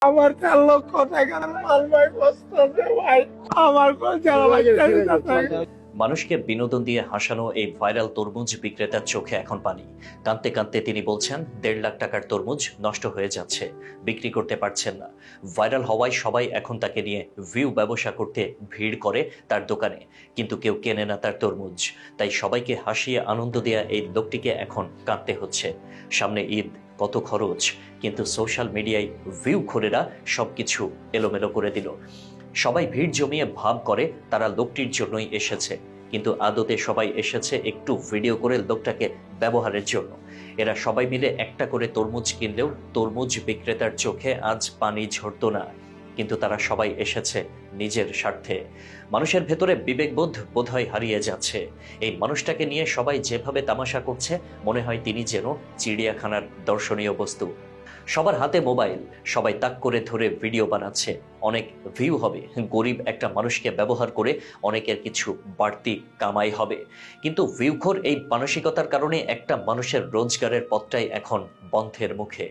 আমার 4 লক্ষ টাকার মাল ভাই বসতেছে ভাই, আমার কোন জানা লাগতেছে। মানুষকে বিনোদন দিয়ে হাসানো এই ভাইরাল তরমুজ বিক্রেতার চোখে এখন পানি। কাঁদতে কাঁদতে তিনি বলছেন 1.5 লাখ টাকার তরমুজ নষ্ট হয়ে যাচ্ছে, বিক্রি করতে পারছেন না। ভাইরাল হওয়ায় সবাই এখন তাকে নিয়ে ভিউ ব্যবসা করতে ভিড় করে তার দোকানে, কিন্তু কেউ কেনে না তার তরমুজ। তাই সবাইকে হাসিয়ে আনন্দ দেয়া এই লোকটিকে এখন কাঁদতে হচ্ছে। সামনে ঈদ, কত খরচ, কিন্তু সোশ্যাল মিডিয়ায় ভিউ খোরেরা সবকিছু এলোমেলো করে দিল। সবাই ভিড় জমিয়ে ভাব করে তারা লোকটির জন্যই এসেছে, কিন্তু আদতে সবাই এসেছে একটু ভিডিও করে লোকটাকে ব্যবহারের জন্য। এরা সবাই মিলে একটা করে তরমুজ কিনলেও তরমুজ বিক্রেতার চোখে আজ পানি ঝরতো না, কিন্তু তারা সবাই এসেছে নিজের স্বার্থে। মানুষের ভেতরে বিবেকবোধ বোধহয় হারিয়ে যাচ্ছে। এই মানুষটাকে নিয়ে সবাই যেভাবে তামাশা করছে, মনে হয় তিনি যেন চিড়িয়াখানার দর্শনীয় বস্তু। সবার হাতে মোবাইল, সবাই তাক করে ধরে ভিডিও বানাচ্ছে, অনেক ভিউ হবে। গরিব একটা মানুষকে ব্যবহার করে অনেকের কিছু বাড়তি কামাই হবে, কিন্তু ভিউখোর এই মানসিকতার কারণে একটা মানুষের রোজগারের পথটাই এখন বন্ধের মুখে।